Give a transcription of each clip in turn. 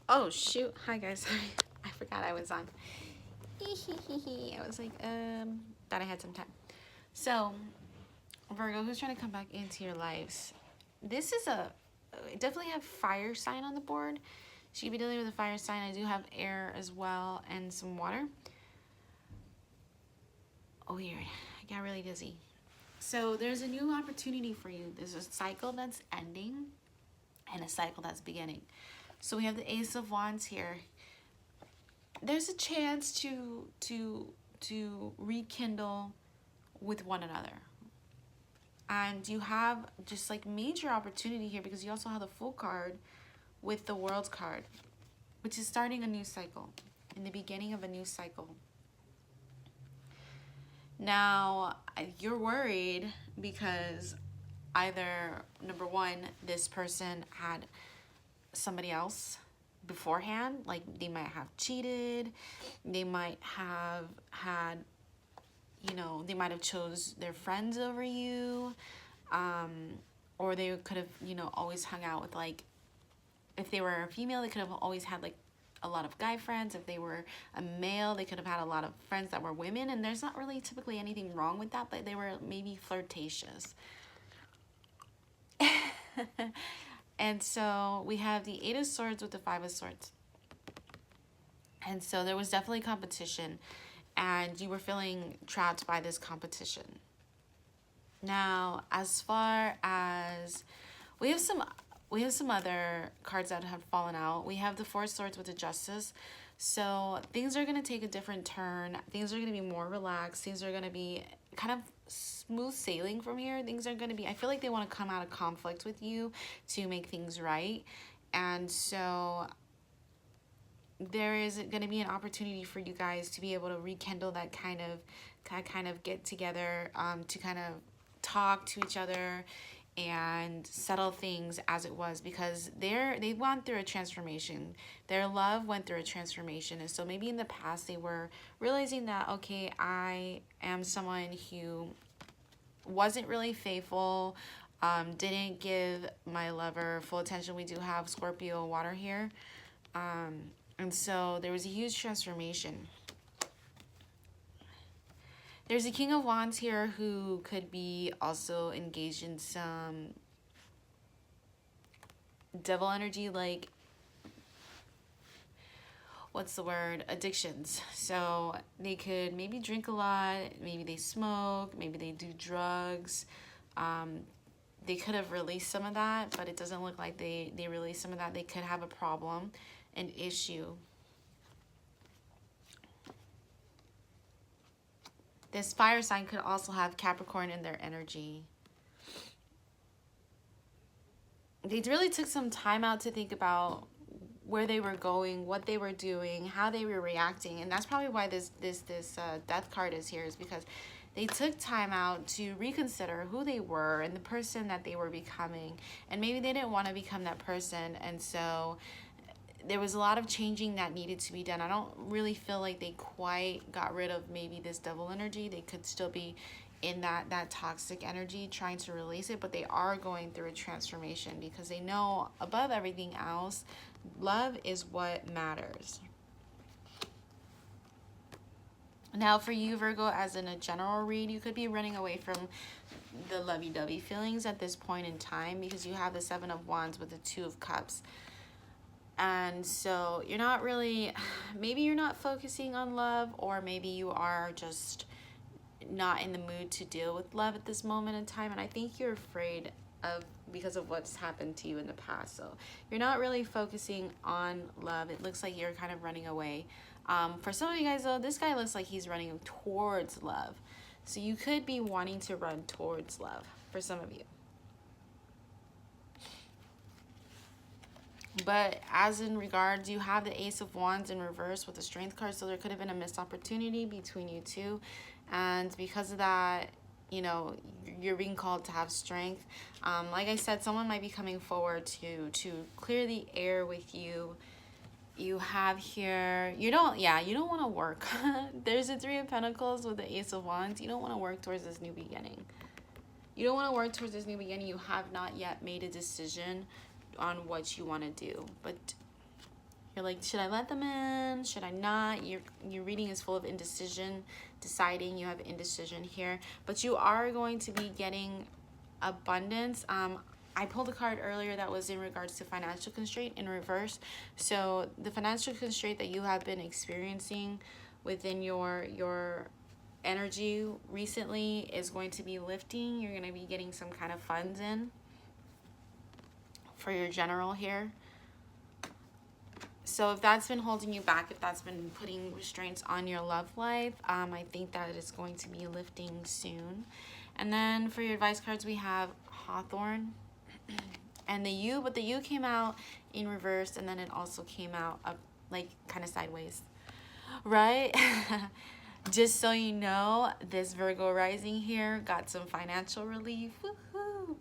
Oh shoot! Hi guys, sorry, I forgot I was on. I was like, thought I had some time. So, Virgo, who's trying to come back into your lives? This is a definitely have fire sign on the board. So you could be dealing with a fire sign. I do have air as well and some water. Oh, weird. I got really dizzy. So there's a new opportunity for you. There's a cycle that's ending and a cycle that's beginning. So we have the Ace of Wands here. There's a chance to rekindle with one another. And you have just like major opportunity here because you also have the Fool card with the World's card, which is starting a new cycle, in the beginning of a new cycle. Now, you're worried because either, number one, this person had somebody else beforehand, like they might have cheated, they might have had, you know, they might have chose their friends over you, or they could have, you know, always hung out with, like, if they were a female, they could have always had like a lot of guy friends. If they were a male, they could have had a lot of friends that were women, and there's not really typically anything wrong with that, but they were maybe flirtatious. And so we have the Eight of Swords with the Five of Swords. And so there was definitely competition, and you were feeling trapped by this competition. Now, as far as we have some other cards that have fallen out. We have the Four of Swords with the Justice. So things are going to take a different turn. Things are going to be more relaxed. Things are going to be kind of smooth sailing from here. Things are going to be, I feel like they want to come out of conflict with you to make things right. And so there is going to be an opportunity for you guys to be able to rekindle that kind of get together, to kind of talk to each other and settle things as it was, because they went through a transformation. Their love went through a transformation, and so maybe in the past they were realizing that, okay, I am someone who wasn't really faithful, didn't give my lover full attention. We do have Scorpio water here, and so there was a huge transformation. There's a King of Wands here who could be also engaged in some devil energy, like, what's the word, addictions. So they could maybe drink a lot, maybe they smoke, maybe they do drugs. They could have released some of that, but it doesn't look like they released some of that. They could have a problem, an issue. This fire sign could also have Capricorn in their energy. They really took some time out to think about where they were going, what they were doing, how they were reacting, and that's probably why this death card is here, is because they took time out to reconsider who they were and the person that they were becoming, and maybe they didn't want to become that person, and so there was a lot of changing that needed to be done. I don't really feel like they quite got rid of maybe this devil energy. They could still be in that toxic energy trying to release it, but they are going through a transformation because they know above everything else, love is what matters. Now for you, Virgo, as in a general read, you could be running away from the lovey-dovey feelings at this point in time because you have the Seven of Wands with the Two of Cups. And so you're not really, maybe you're not focusing on love, or maybe you are just not in the mood to deal with love at this moment in time. And I think you're afraid of, because of what's happened to you in the past. So you're not really focusing on love. It looks like you're kind of running away. For some of you guys though, this guy looks like he's running towards love. So you could be wanting to run towards love for some of you. But as in regards, you have the Ace of Wands in reverse with the Strength card, so there could have been a missed opportunity between you two, and because of that, you know, you're being called to have strength. Like I said, someone might be coming forward to clear the air with you. You have here, you don't want to work. There's a Three of Pentacles with the Ace of Wands. You don't want to work towards this new beginning. You don't want to work towards this new beginning. You have not yet made a decision on what you want to do, but You're like, should I let them in? Should I not? Your reading is full of indecision, deciding. You have indecision here. But you are going to be getting abundance. I pulled a card earlier that was in regards to financial constraint in reverse. So the financial constraint that you have been experiencing within your energy recently is going to be lifting. You're going to be getting some kind of funds in for your general here. So if that's been holding you back, if that's been putting restraints on your love life, I think that it is going to be lifting soon. And then for your advice cards, we have Hawthorne and the U, but the U came out in reverse, and then it also came out up, like, kind of sideways, right? Just so you know, this Virgo rising here got some financial relief. Woohoo!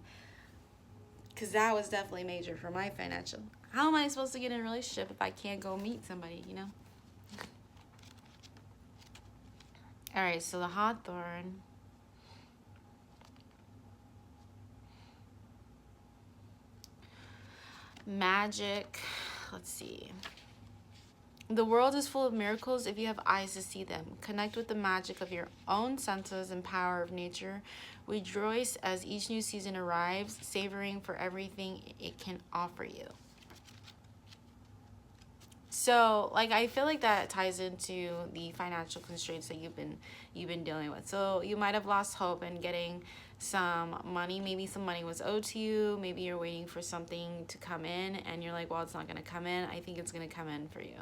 Because that was definitely major for my financial. How am I supposed to get in a relationship if I can't go meet somebody, you know? All right, so the Hawthorne. Magic. Let's see. The world is full of miracles if you have eyes to see them. Connect with the magic of your own senses and power of nature. Rejoice as each new season arrives, savoring for everything it can offer you. So, like, I feel like that ties into the financial constraints that you've been dealing with. So you might have lost hope in getting some money. Maybe some money was owed to you. Maybe you're waiting for something to come in and you're like, well, it's not going to come in. I think it's going to come in for you.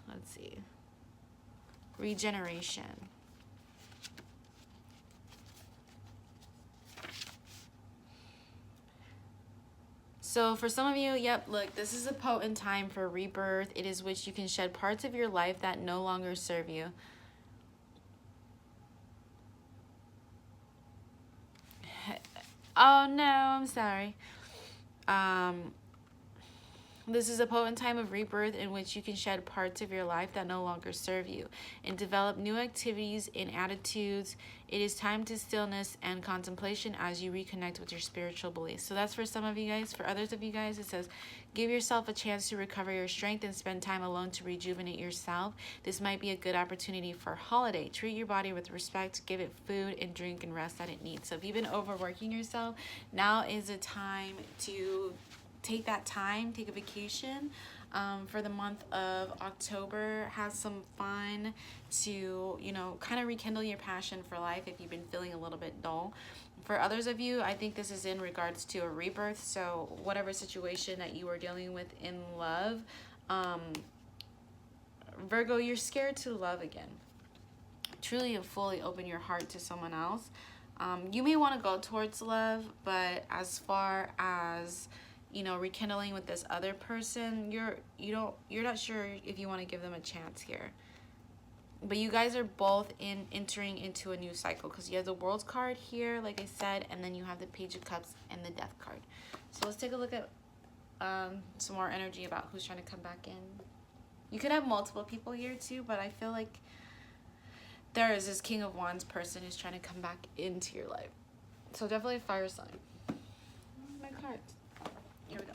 Let's see. Regeneration. So for some of you, yep, look, this is a potent time for rebirth. It is which you can shed parts of your life that no longer serve you. Oh no, I'm sorry. This is a potent time of rebirth in which you can shed parts of your life that no longer serve you and develop new activities and attitudes. It is time to stillness and contemplation as you reconnect with your spiritual beliefs. So that's for some of you guys. For others of you guys, it says, give yourself a chance to recover your strength and spend time alone to rejuvenate yourself. This might be a good opportunity for a holiday. Treat your body with respect. Give it food and drink and rest that it needs. So if you've been overworking yourself, now is a time to take that time, take a vacation for the month of October. Have some fun to, you know, kind of rekindle your passion for life if you've been feeling a little bit dull. For others of you, I think this is in regards to a rebirth. So whatever situation that you are dealing with in love, Virgo, you're scared to love again. Truly and fully open your heart to someone else. You may want to go towards love, but as far as, you know, rekindling with this other person, you're not sure if you want to give them a chance here. But you guys are both entering into a new cycle, because you have the World card here, like I said, and then you have the Page of Cups and the Death card. So let's take a look at some more energy about who's trying to come back in. You could have multiple people here too, but I feel like there is this King of Wands person who's trying to come back into your life. So definitely a fire sign. My cards. Here we go.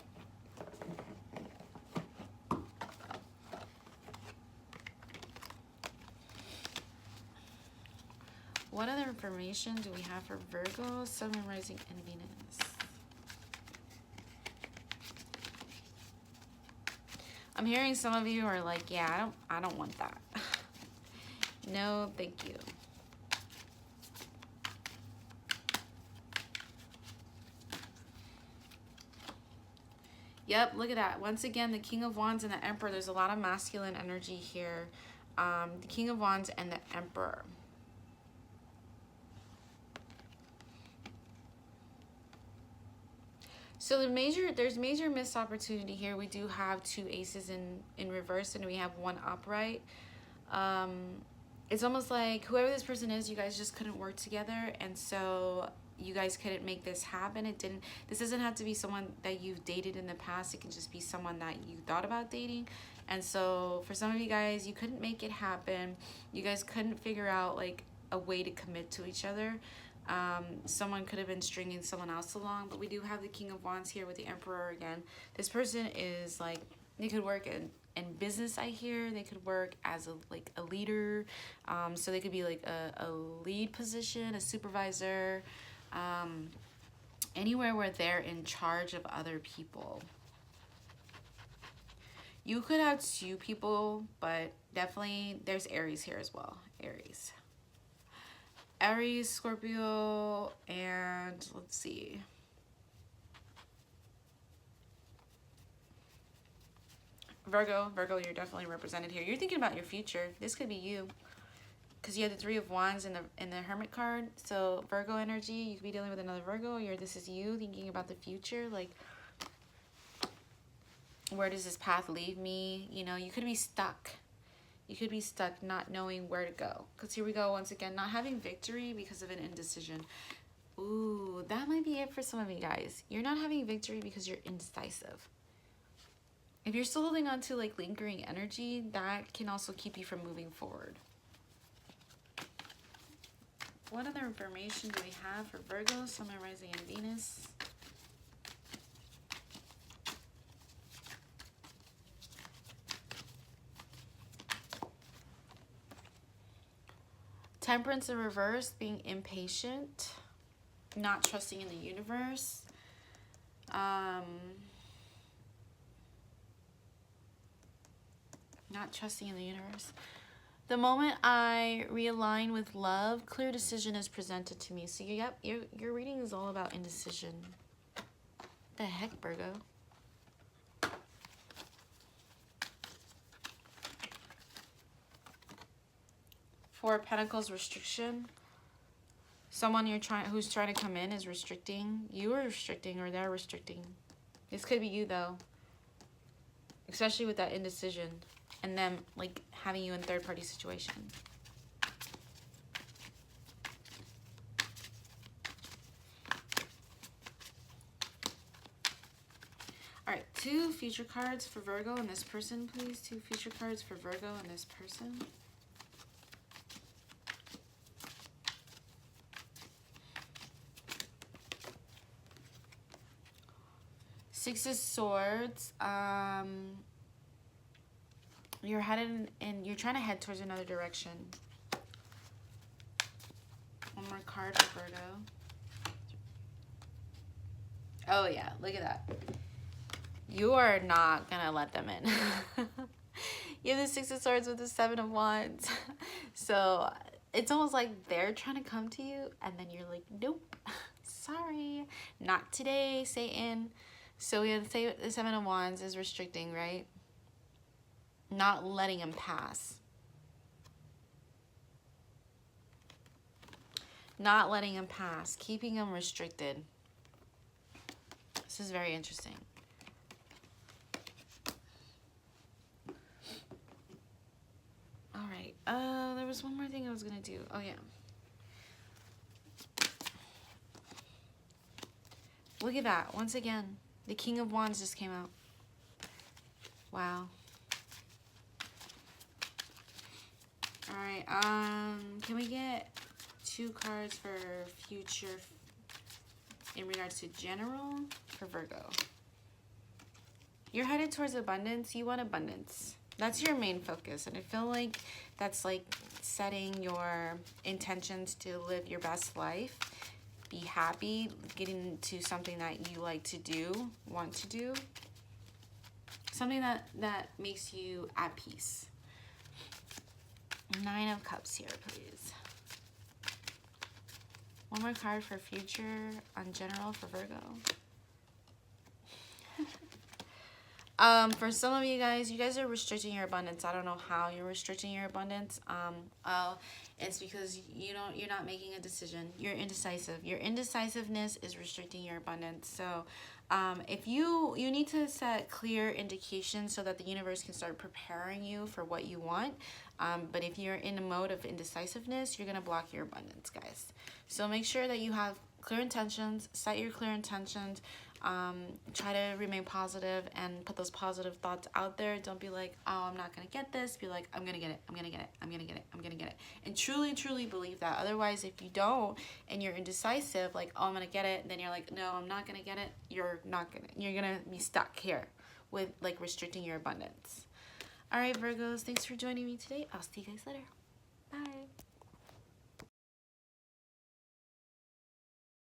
What other information do we have for Virgo, Sun, Moon, Rising, and Venus? I'm hearing some of you are like, yeah, I don't want that. No, thank you. Yep, look at that. Once again, the King of Wands and the Emperor. There's a lot of masculine energy here. The King of Wands and the Emperor. So there's major missed opportunity here. We do have two aces in reverse, and we have one upright. It's almost like whoever this person is, you guys just couldn't work together, and so you guys couldn't make this happen. This doesn't have to be someone that you've dated in the past. It can just be someone that you thought about dating. And so for some of you guys, you couldn't make it happen. You guys couldn't figure out like a way to commit to each other. Someone could have been stringing someone else along, but we do have the King of Wands here with the Emperor again. This person is like, they could work in business, I hear. They could work as a leader. So they could be like a lead position, a supervisor, anywhere where they're in charge of other people. You could have 2 people, but definitely there's Aries here as well. Aries, Scorpio, and let's see. Virgo, you're definitely represented here. You're thinking about your future. This could be you, because you have the 3 of Wands in the Hermit card. So Virgo energy, you could be dealing with another Virgo. This is you thinking about the future, like, where does this path lead me? You know, you could be stuck. You could be stuck not knowing where to go. Because here we go once again, not having victory because of an indecision. Ooh, that might be it for some of you guys. You're not having victory because you're indecisive. If you're still holding on to like lingering energy, that can also keep you from moving forward. What other information do we have for Virgo, Sun, Rising, and Venus? Temperance in reverse, being impatient, not trusting in the universe. Not trusting in the universe. The moment I realign with love, clear decision is presented to me. So yep, your reading is all about indecision. The heck, Virgo? Four of Pentacles, restriction. Someone who's trying to come in is restricting. You are restricting, or they're restricting. This could be you though. Especially with that indecision and them like having you in third-party situation. All right, 2 future cards for Virgo and this person, please. 2 future cards for Virgo and this person. Six of Swords. You're headed and you're trying to head towards another direction. One more card for Virgo. Oh yeah, look at that. You are not gonna let them in. You have the Six of Swords with the Seven of Wands. So it's almost like they're trying to come to you and then you're like, nope, sorry, not today, Satan. So we have the Seven of Wands is restricting, right? Not letting him pass. Not letting him pass. Keeping him restricted. This is very interesting. All right. There was one more thing I was going to do. Oh, yeah. Look at that. Once again, the King of Wands just came out. Wow. All right. Can we get 2 cards for future in regards to general for Virgo? You're headed towards abundance. You want abundance. That's your main focus. And I feel like that's like setting your intentions to live your best life. Be happy, getting to something that you like to do, want to do. Something that makes you at peace. 9 of Cups here, please. One more card for future on general for Virgo. For some of you guys are restricting your abundance. I don't know how you're restricting your abundance. It's because you're not making a decision. You're indecisive. Your indecisiveness is restricting your abundance. So if you need to set clear indications so that the universe can start preparing you for what you want. But if you're in a mode of indecisiveness, you're going to block your abundance, guys. So make sure that you have clear intentions, set your clear intentions, Try to remain positive and put those positive thoughts out there. Don't be like, oh, I'm not gonna get this. Be like, I'm gonna get it, I'm gonna get it, I'm gonna get it, I'm gonna get it. And truly, truly believe that. Otherwise, if you don't and you're indecisive, like, oh, I'm gonna get it, and then you're like, no, I'm not gonna get it, you're gonna be stuck here with like restricting your abundance. All right, Virgos, thanks for joining me today. I'll see you guys later. Bye.